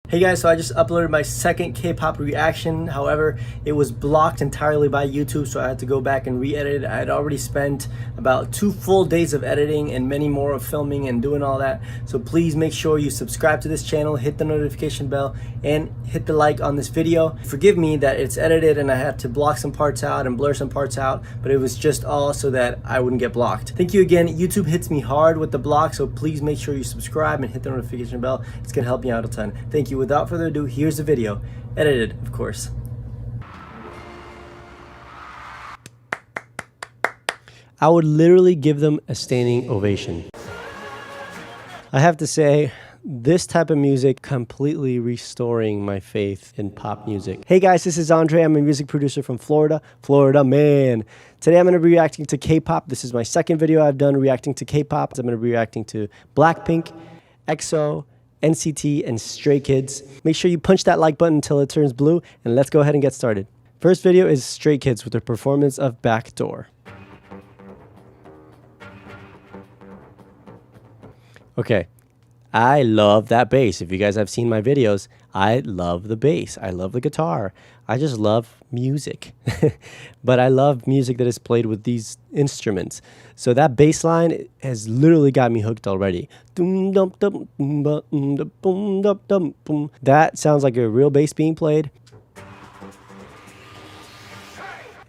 Hey guys, so I just uploaded my second K-pop reaction. However, it was blocked entirely by YouTube, so I had to go back and re-edit it. I had already spent about 2 full days of editing and many more of filming and doing all that. So please make sure you subscribe to this channel, hit the notification bell, and hit the like on this video. Forgive me that it's edited and I had to block some parts out and blur some parts out, but it was just all so that I wouldn't get blocked. Thank you again. YouTube hits me hard with the block, so please make sure you subscribe and hit the notification bell. It's gonna help me out a ton. Thank you. Without further ado, here's the video. Edited, of course. I would literally give them a standing ovation. I have to say, this type of music completely restoring my faith in pop music. Hey guys, this is Andre. I'm a music producer from Florida. Florida man. Today I'm going to be reacting to K-pop. This is my second video I've done reacting to K-pop. I'm going to be reacting to BLACKPINK, EXO, NCT, and Stray Kids. Make sure you punch that like button until it turns blue, and let's go ahead and get started. First video is Stray Kids with their performance of Backdoor. Okay, I love that bass. If you guys have seen my videos, I love the bass. I love the guitar. I just love music. But I love music that is played with these instruments. So that bass line has literally got me hooked already. That sounds like a real bass being played.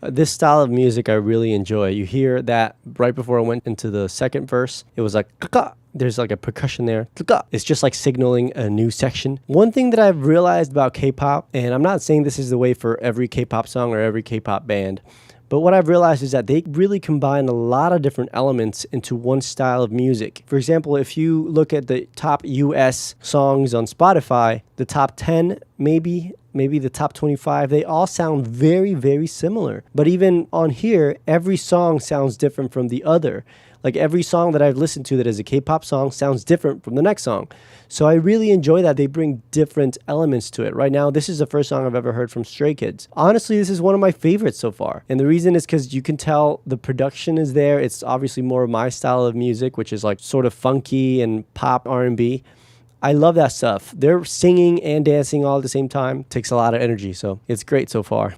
This style of music I really enjoy. You hear that right before I went into the second verse. It was like, there's like a percussion there. It's just like signaling a new section. One thing that I've realized about K-pop, and I'm not saying this is the way for every K-pop song or every K-pop band, but what I've realized is that they really combine a lot of different elements into one style of music. For example, if you look at the top US songs on Spotify, the top 10, maybe the top 25, they all sound very, very similar. But even on here, every song sounds different from the other. Like every song that I've listened to that is a K-pop song sounds different from the next song. So I really enjoy that they bring different elements to it. Right now, this is the first song I've ever heard from Stray Kids. Honestly, this is one of my favorites so far. And the reason is because you can tell the production is there. It's obviously more of my style of music, which is like sort of funky and pop R&B. I love that stuff. They're singing and dancing all at the same time. Takes a lot of energy, so it's great so far.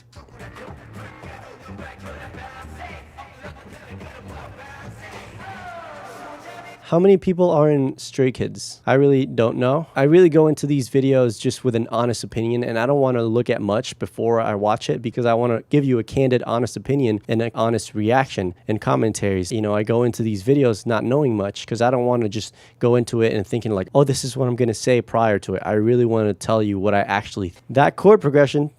How many people are in Stray Kids? I really don't know. I really go into these videos just with an honest opinion, and I don't want to look at much before I watch it because I want to give you a candid, honest opinion and an honest reaction and commentaries. You know, I go into these videos not knowing much because I don't want to just go into it and thinking like, oh, this is what I'm going to say prior to it. I really want to tell you what I actually think. That chord progression,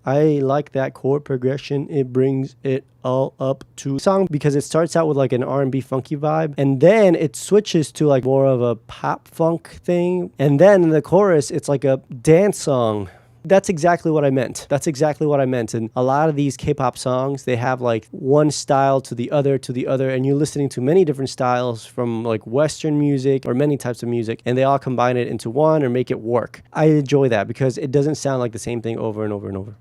I like that chord progression. It brings it all up to song because it starts out with like an R&B funky vibe, and then it switches to like more of a pop funk thing, and then in the chorus it's like a dance song. That's exactly what I meant. That's exactly what I meant. And a lot of these K-pop songs, they have like one style to the other, and you're listening to many different styles from like Western music or many types of music, and they all combine it into one or make it work. I enjoy that because it doesn't sound like the same thing over and over and over.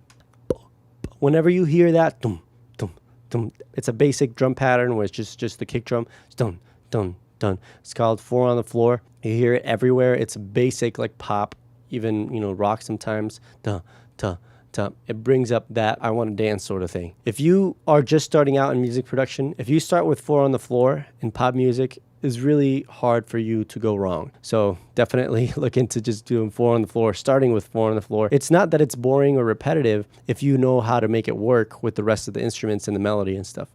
Whenever you hear that, dum, dum, dum, it's a basic drum pattern where it's just the kick drum. It's dun, dun, dun. It's called 4 on the floor. You hear it everywhere. It's basic like pop, even, you know, rock sometimes. Duh, duh, duh. It brings up that I want to dance sort of thing. If you are just starting out in music production, if you start with 4 on the floor in pop music, it's really hard for you to go wrong. So definitely look into just doing 4 on the floor, starting with 4 on the floor. It's not that it's boring or repetitive if you know how to make it work with the rest of the instruments and the melody and stuff.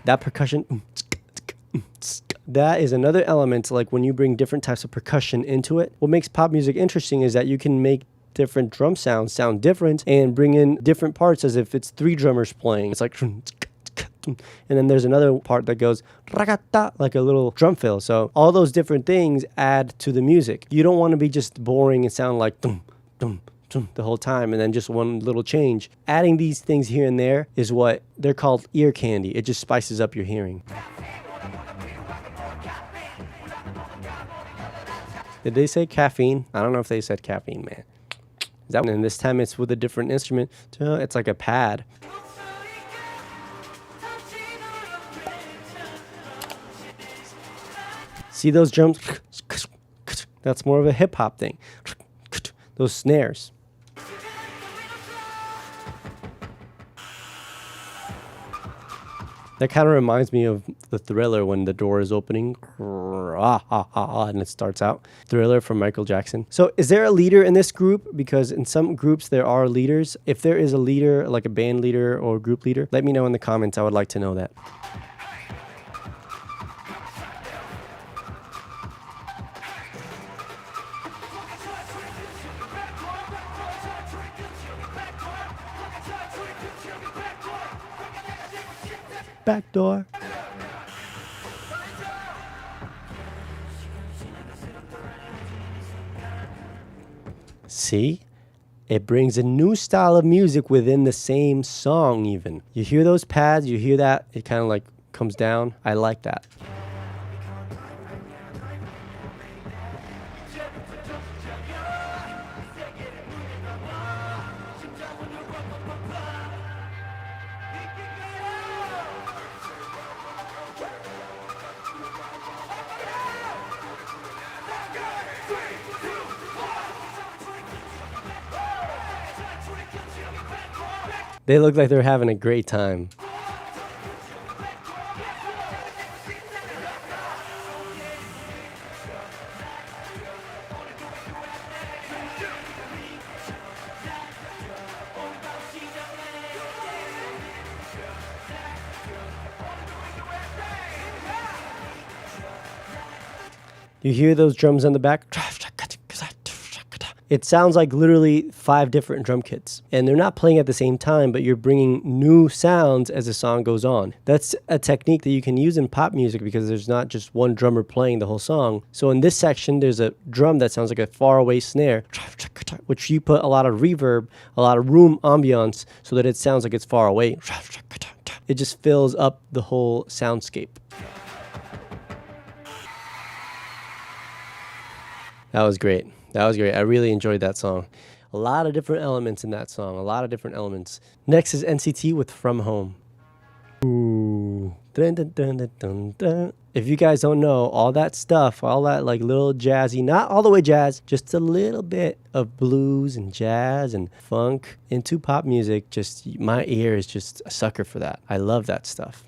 That percussion, that is another element. Like when you bring different types of percussion into it, what makes pop music interesting is that you can make different drum sounds sound different and bring in different parts as if it's 3 drummers playing. It's like, and then there's another part that goes like a little drum fill. So all those different things add to the music. You don't want to be just boring and sound like dum, dum, dum the whole time and then just one little change. Adding these things here and there is what they're called ear candy. It just spices up your hearing. Did they say caffeine? I don't know if they said caffeine, man. That one, and this time it's with a different instrument. It's like a pad. See those drums? That's more of a hip hop thing. Those snares. That kind of reminds me of the Thriller when the door is opening and it starts out. Thriller from Michael Jackson. So is there a leader in this group? Because in some groups there are leaders. If there is a leader, like a band leader or group leader, let me know in the comments. I would like to know that. Back door. See? It brings a new style of music within the same song even. You hear those pads, you hear that, it kind of like comes down. I like that. They look like they're having a great time. You hear those drums on the back? It sounds like literally 5 different drum kits. And they're not playing at the same time, but you're bringing new sounds as the song goes on. That's a technique that you can use in pop music because there's not just one drummer playing the whole song. So in this section, there's a drum that sounds like a faraway snare, which you put a lot of reverb, a lot of room ambiance so that it sounds like it's far away. It just fills up the whole soundscape. That was great. That was great. I really enjoyed that song. A lot of different elements in that song. A lot of different elements. Next is NCT with From Home. Ooh. Dun, dun, dun, dun, dun, dun. If you guys don't know, all that stuff, all that like little jazzy, not all the way jazz, just a little bit of blues and jazz and funk into pop music, just my ear is just a sucker for that. I love that stuff.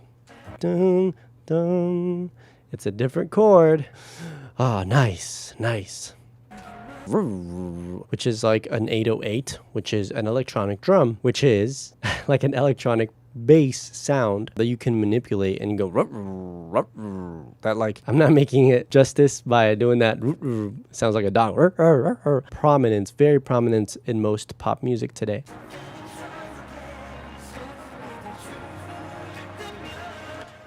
Dun, dun. It's a different chord. Oh, nice, nice. Which is like an 808, which is an electronic drum, which is like an electronic bass sound that you can manipulate and go that, like, I'm not making it justice by doing that. Sounds like a dog. Prominence, very prominent in most pop music today.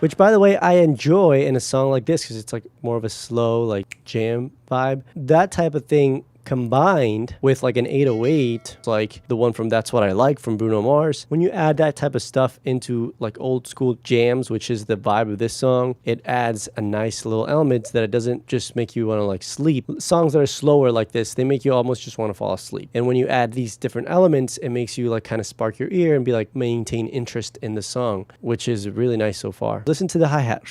Which, by the way, I enjoy in a song like this because it's like more of a slow, like jam vibe. That type of thing combined with like an 808, like the one from That's What I Like from Bruno Mars. When you add that type of stuff into like old school jams, which is the vibe of this song, it adds a nice little element that it doesn't just make you want to like sleep. Songs that are slower like this, they make you almost just want to fall asleep. And when you add these different elements, it makes you like kind of spark your ear and be like maintain interest in the song, which is really nice so far. Listen to the hi-hat.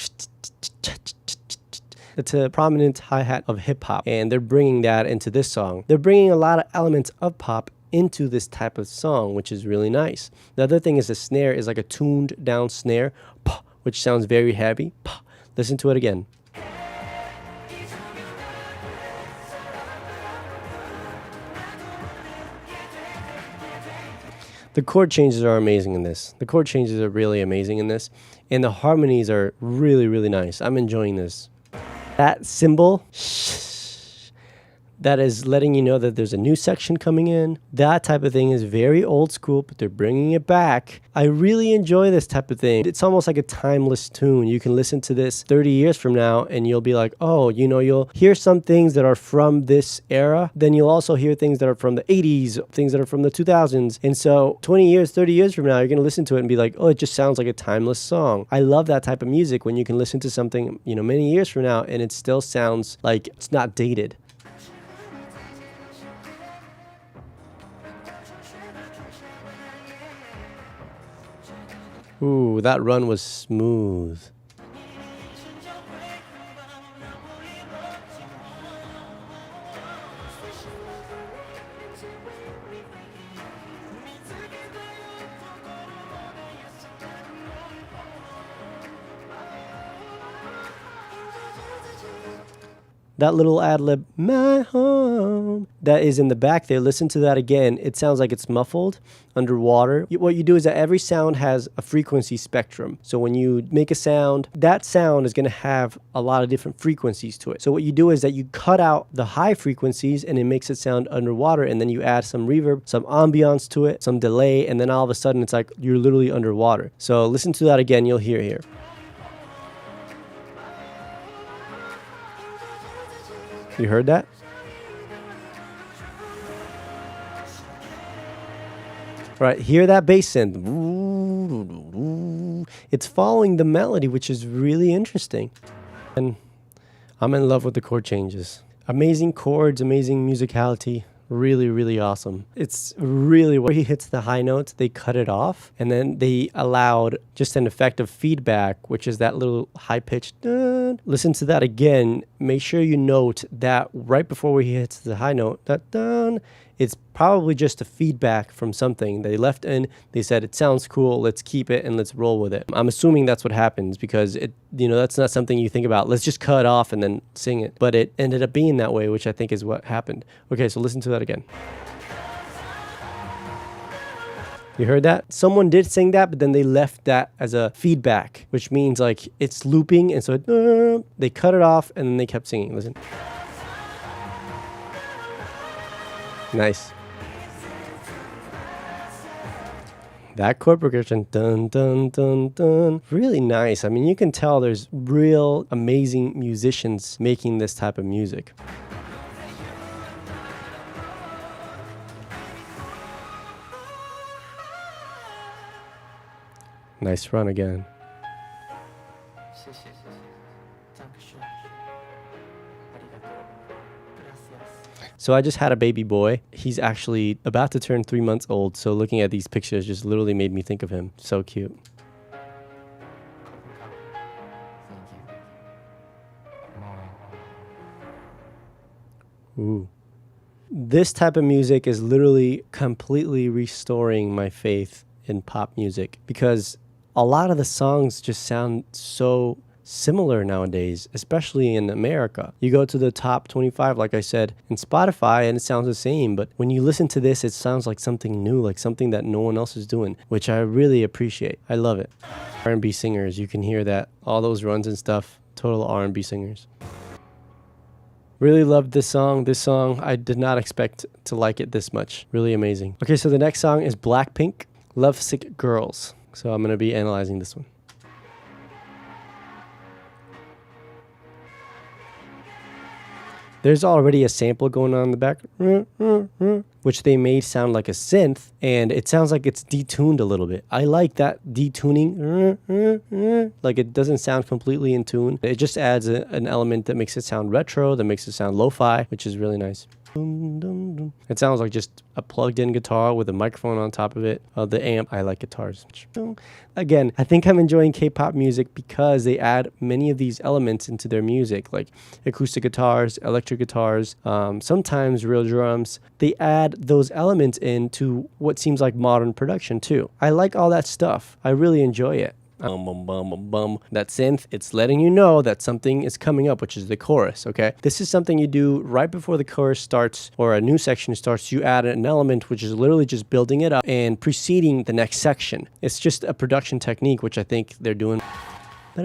It's a prominent hi-hat of hip-hop, and they're bringing that into this song. They're bringing a lot of elements of pop into this type of song, which is really nice. The other thing is the snare is like a tuned down snare, which sounds very heavy. Listen to it again. The chord changes are amazing in this. The chord changes are really amazing in this, and the harmonies are really, really nice. I'm enjoying this. That symbol, that is letting you know that there's a new section coming in. That type of thing is very old school, but they're bringing it back. I really enjoy this type of thing. It's almost like a timeless tune. You can listen to this 30 years from now and you'll be like, oh, you know, you'll hear some things that are from this era. Then you'll also hear things that are from the 80s, things that are from the 2000s. And so 20 years, 30 years from now, you're going to listen to it and be like, oh, it just sounds like a timeless song. I love that type of music when you can listen to something, you know, many years from now and it still sounds like it's not dated. Ooh, that run was smooth. That little ad-lib, my home, that is in the back there, listen to that again. It sounds like it's muffled underwater. What you do is that every sound has a frequency spectrum. So when you make a sound, that sound is going to have a lot of different frequencies to it. So what you do is that you cut out the high frequencies and it makes it sound underwater, and then you add some reverb, some ambiance to it, some delay, and then all of a sudden it's like you're literally underwater. So listen to that again, you'll hear here. You heard that? Right, hear that bass synth. It's following the melody, which is really interesting. And I'm in love with the chord changes. Amazing chords, amazing musicality. Really, really awesome. It's really where he hits the high notes, they cut it off, and then they allowed just an effect of feedback, which is that little high-pitched dun. Listen to that again. Make sure you note that right before he hits the high note, that dun, it's probably just a feedback from something they left in. They said, it sounds cool, let's keep it and let's roll with it. I'm assuming that's what happens because that's not something you think about. Let's just cut off and then sing it. But it ended up being that way, which I think is what happened. Okay, so listen to that again. You heard that? Someone did sing that, but then they left that as a feedback, which means like it's looping, and so they cut it off and then they kept singing. Listen. Nice. That chord progression, dun, dun, dun, dun, really nice. I mean, you can tell there's real amazing musicians making this type of music. Nice run again. So I just had a baby boy. He's actually about to turn 3 months old. So looking at these pictures just literally made me think of him. So cute. Ooh. This type of music is literally completely restoring my faith in pop music, because a lot of the songs just sound so similar nowadays, especially in America. You go to the top 25, like I said, in Spotify, and it sounds the same. But when you listen to this, it sounds like something new, like something that no one else is doing, which I really appreciate. I love it. R&B singers, you can hear that. All those runs and stuff, total R&B singers. Really loved this song. This song, I did not expect to like it this much. Really amazing. Okay, so the next song is BLACKPINK Lovesick Girls. So I'm going to be analyzing this one. There's already a sample going on in the back, which they made sound like a synth, and it sounds like it's detuned a little bit. I like that detuning, like it doesn't sound completely in tune. It just adds an element that makes it sound retro, that makes it sound lo-fi, which is really nice. It sounds like just a plugged-in guitar with a microphone on top of it. The amp, I like guitars. Again, I think I'm enjoying K-pop music because they add many of these elements into their music, like acoustic guitars, electric guitars, sometimes real drums. They add those elements into what seems like modern production too. I like all that stuff. I really enjoy it. That synth, it's letting you know that something is coming up, which is the chorus, okay? This is something you do right before the chorus starts or a new section starts. You add an element which is literally just building it up and preceding the next section. It's just a production technique, which I think they're doing. That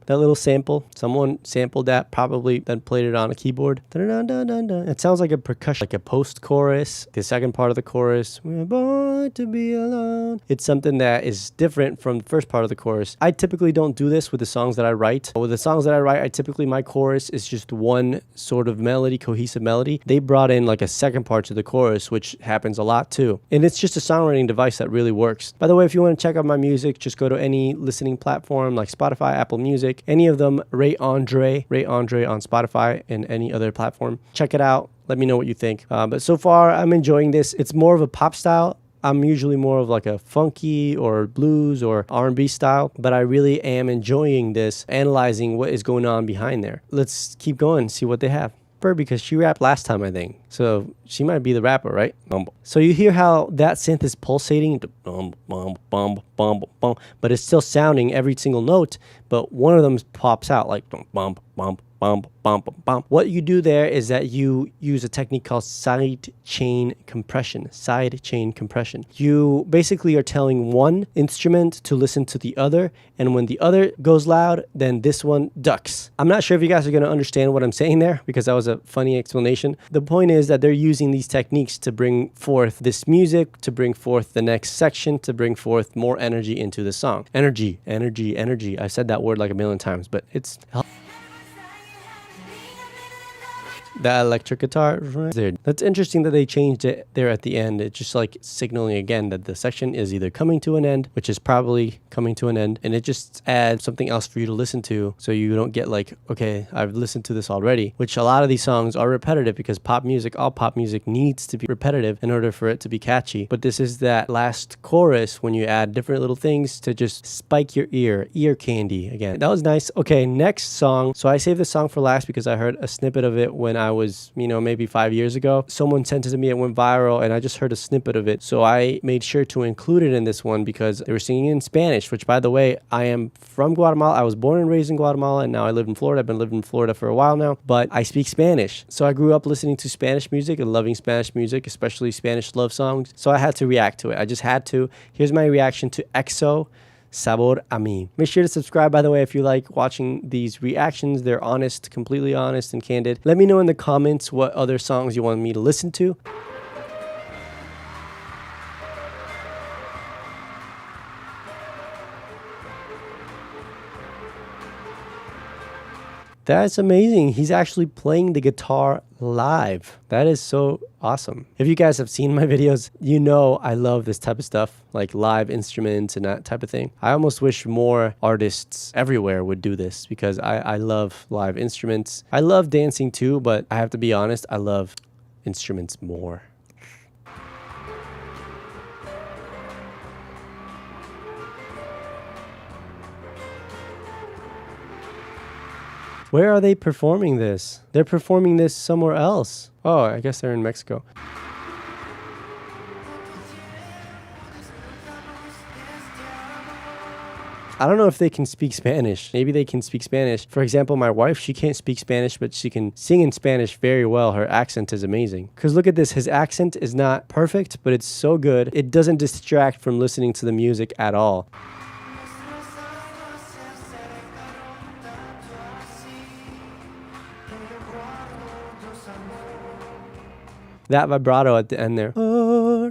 little sample, someone sampled that, probably then played it on a keyboard. It sounds like a percussion, like a post-chorus, the second part of the chorus. We're born to be alone. It's something that is different from the first part of the chorus. I typically don't do this with the songs that I write. With the songs that I write, my chorus is just one sort of melody, cohesive melody. They brought in like a second part to the chorus, which happens a lot too. And it's just a songwriting device that really works. By the way, if you want to check out my music, just go to any listening platform like Spotify, Apple Music, any of them, Ray Andre on Spotify and any other platform. Check it out. Let me know what you think. But so far, I'm enjoying this. It's more of a pop style. I'm usually more of like a funky or blues or R&B style, but I really am enjoying this, analyzing what is going on behind there. Let's keep going, see what they have. rapper because she rapped last time, I think. So she might be the rapper, right? So you hear how that synth is pulsating, but it's still sounding every single note, but one of them pops out like bump, bump, bump, bump, bump. What you do there is that you use a technique called side chain compression. Side chain compression. You basically are telling one instrument to listen to the other, and when the other goes loud, then this one ducks. I'm not sure if you guys are going to understand what I'm saying there because that was a funny explanation. The point is that they're using these techniques to bring forth this music, to bring forth the next section, to bring forth more energy into the song. Energy, energy, energy. I've said that word like a million times, but it's that electric guitar. That's interesting that they changed it there at the end. It's just like signaling again that the section is either coming to an end, which is probably coming to an end, and it just adds something else for you to listen to so you don't get like, okay, I've listened to this already, which a lot of these songs are repetitive because all pop music needs to be repetitive in order for it to be catchy. But this is that last chorus when you add different little things to just spike your ear candy again. That was nice. Okay, next song. So I saved this song for last because I heard a snippet of it when I was, maybe 5 years ago. Someone sent it to me, it went viral, and I just heard a snippet of it. So I made sure to include it in this one because they were singing in Spanish, which, by the way, I am from Guatemala. I was born and raised in Guatemala, and now I live in Florida. I've been living in Florida for a while now, but I speak Spanish. So I grew up listening to Spanish music and loving Spanish music, especially Spanish love songs. So I had to react to it. I just had to. Here's my reaction to EXO, Sabor a mí. Make sure to subscribe, by the way, if you like watching these reactions. They're honest, completely honest and candid. Let me know in the comments what other songs you want me to listen to. That's amazing. He's actually playing the guitar live. That is so awesome. If you guys have seen my videos, you know I love this type of stuff, like live instruments and that type of thing. I almost wish more artists everywhere would do this because I love live instruments. I love dancing too, but I have to be honest, I love instruments more. Where are they performing this? They're performing this somewhere else. Oh, I guess they're in Mexico. I don't know if they can speak Spanish. Maybe they can speak Spanish. For example, my wife, she can't speak Spanish, but she can sing in Spanish very well. Her accent is amazing. Because look at this. His accent is not perfect, but it's so good. It doesn't distract from listening to the music at all. That vibrato at the end there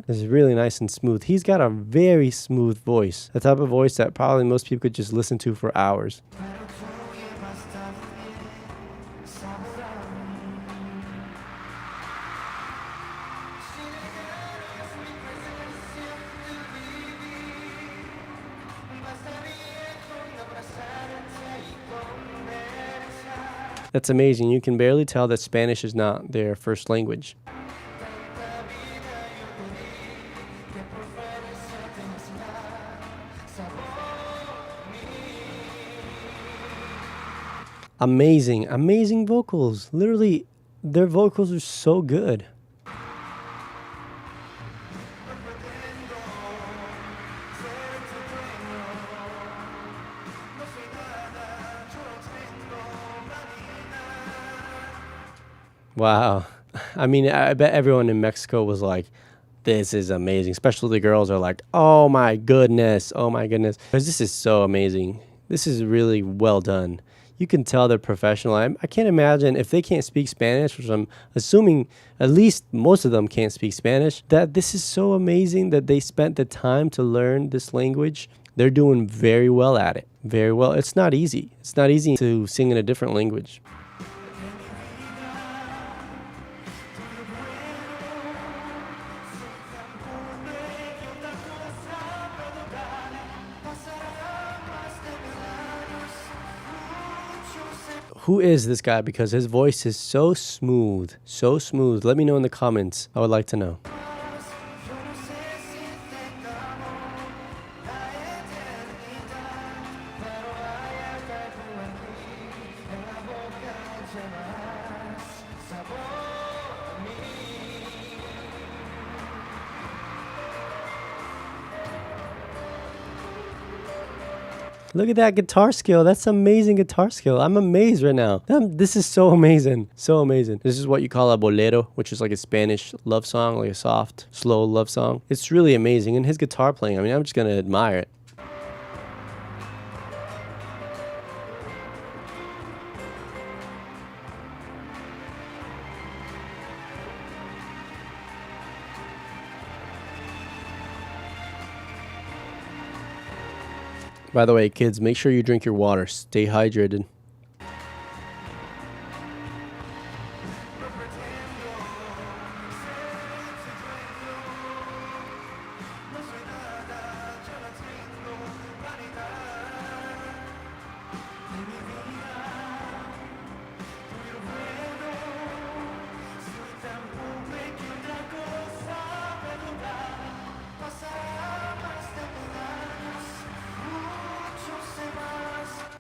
is really nice and smooth. He's got a very smooth voice. The type of voice that probably most people could just listen to for hours. That's amazing. You can barely tell that Spanish is not their first language. Amazing, amazing vocals. Literally, their vocals are so good. Wow. I mean, I bet everyone in Mexico was like, this is amazing. Especially the girls are like, oh my goodness, oh my goodness. Because this is so amazing. This is really well done. You can tell they're professional. I can't imagine if they can't speak Spanish, which I'm assuming at least most of them can't speak Spanish, that this is so amazing that they spent the time to learn this language. They're doing very well at it. Very well. It's not easy. It's not easy to sing in a different language. Who is this guy? Because his voice is so smooth, so smooth. Let me know in the comments. I would like to know. Look at that guitar skill. That's amazing guitar skill. I'm amazed right now. This is so amazing. So amazing. This is what you call a bolero, which is like a Spanish love song, like a soft, slow love song. It's really amazing. And his guitar playing, I mean, I'm just going to admire it. By the way, kids, make sure you drink your water. Stay hydrated.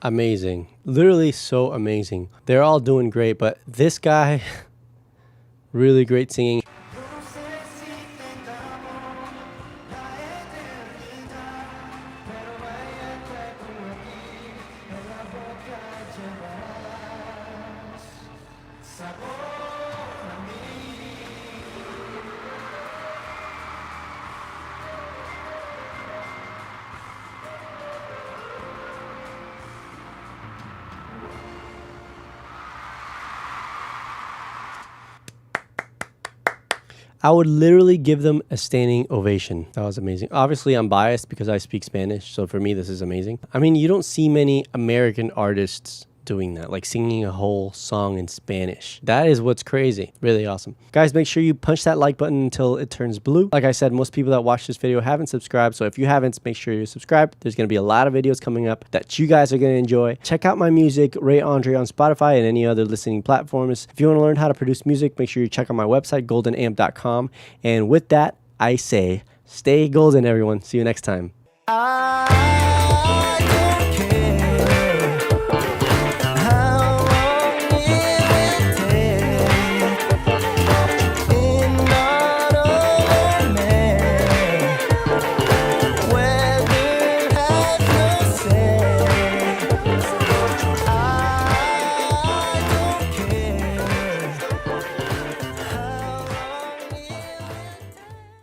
Amazing. Literally so amazing. They're all doing great, but this guy, really great singing. I would literally give them a standing ovation. That was amazing. Obviously, I'm biased because I speak Spanish, so for me, this is amazing. I mean, you don't see many American artists doing that, like singing a whole song in Spanish. That is what's crazy. Really awesome. Guys, make sure you punch that like button until it turns blue. Like I said, most people that watch this video haven't subscribed, so if you haven't, make sure you're subscribed. There's going to be a lot of videos coming up that you guys are going to enjoy. Check out my music, Ray Andre, on Spotify and any other listening platforms. If you want to learn how to produce music, make sure you check out my website, goldenamp.com. And with that, I say, stay golden, everyone. See you next time.